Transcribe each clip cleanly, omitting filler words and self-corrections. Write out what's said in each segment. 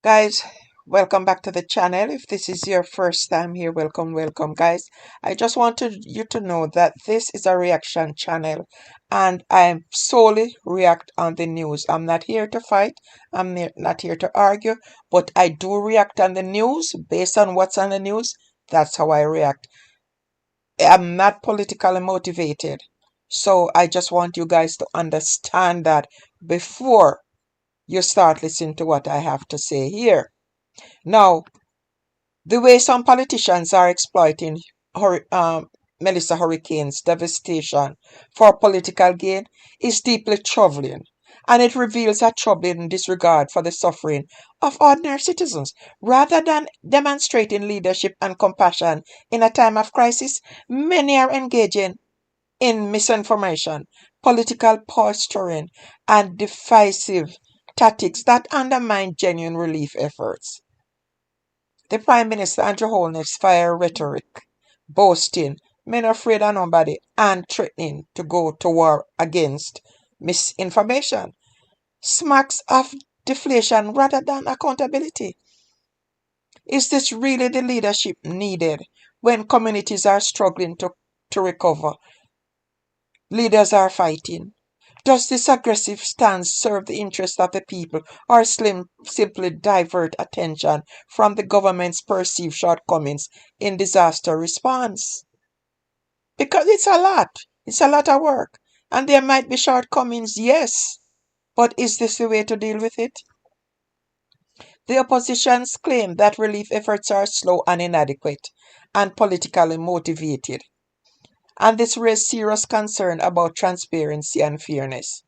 Guys, welcome back to the channel. If this is your first time here, welcome guys. I just wanted you to know that this is a reaction channel and I solely react on the news. I'm not here to fight, not here to argue, but I do react on the news based on what's on the news. That's how I react. I'm not politically motivated. So I just want you guys to understand that before you start listening to what I have to say here. Now, the way some politicians are exploiting Melissa Hurricane's devastation for political gain is deeply troubling, and it reveals a troubling disregard for the suffering of ordinary citizens. Rather than demonstrating leadership and compassion in a time of crisis, many are engaging in misinformation, political posturing, and divisive tactics that undermine genuine relief efforts. The Prime Minister Andrew Holness fire rhetoric, boasting, men afraid of nobody, and threatening to go to war against misinformation, smacks of deflation rather than accountability. Is this really the leadership needed when communities are struggling to recover? Leaders are fighting. Does this aggressive stance serve the interest of the people or simply divert attention from the government's perceived shortcomings in disaster response? Because it's a lot. It's a lot of work. And there might be shortcomings, yes. But is this the way to deal with it? The opposition's claim that relief efforts are slow and inadequate and politically motivated. And this raised serious concern about transparency and fairness.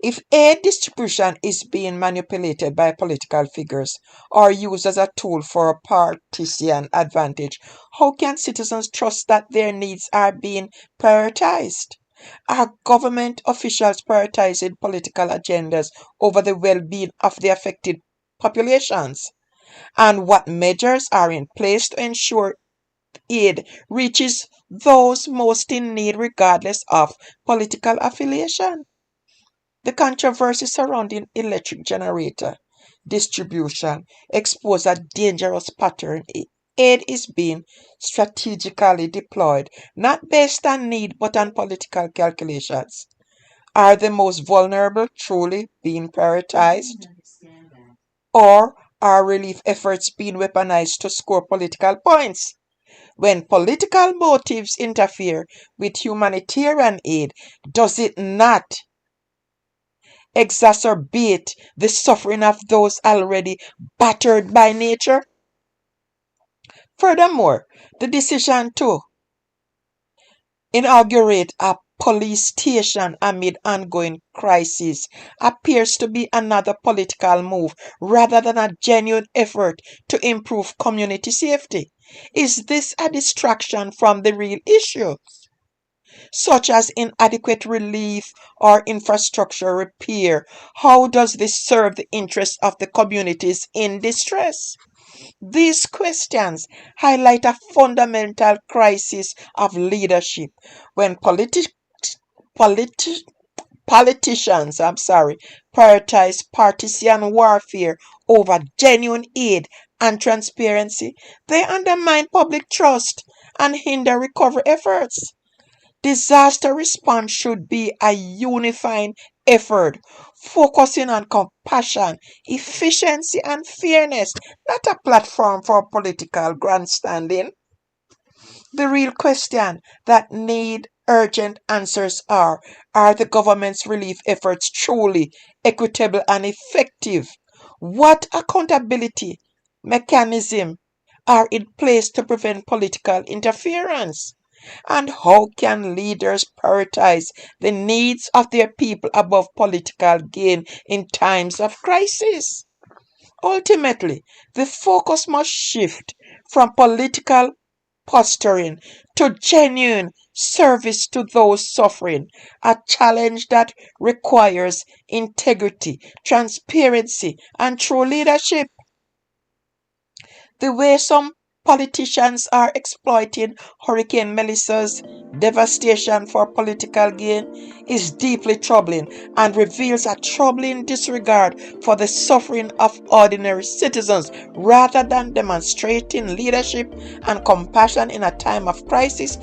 If aid distribution is being manipulated by political figures or used as a tool for partisan advantage, how can citizens trust that their needs are being prioritized? Are government officials prioritizing political agendas over the well-being of the affected populations? And what measures are in place to ensure aid reaches those most in need regardless of political affiliation? The controversy surrounding electric generator distribution expose a dangerous pattern. Aid is being strategically deployed, not based on need but on political calculations. Are the most vulnerable truly being prioritized? Or are relief efforts being weaponized to score political points? When political motives interfere with humanitarian aid, does it not exacerbate the suffering of those already battered by nature? Furthermore, the decision to inaugurate a police station amid ongoing crises appears to be another political move rather than a genuine effort to improve community safety. Is this a distraction from the real issue, such as inadequate relief or infrastructure repair? How does this serve the interests of the communities in distress? These questions highlight a fundamental crisis of leadership when politi- politicians prioritize partisan warfare over genuine aid and transparency. They undermine public trust and hinder recovery efforts. Disaster response should be a unifying effort, focusing on compassion, efficiency, and fairness, not a platform for political grandstanding. The real question that need urgent answers are the government's relief efforts truly equitable and effective? What accountability mechanisms are in place to prevent political interference? And how can leaders prioritize the needs of their people above political gain in times of crisis? Ultimately, the focus must shift from political posturing to genuine service to those suffering, a challenge that requires integrity, transparency, and true leadership. The way some politicians are exploiting Hurricane Melissa's devastation for political gain is deeply troubling and reveals a troubling disregard for the suffering of ordinary citizens rather than demonstrating leadership and compassion in a time of crisis.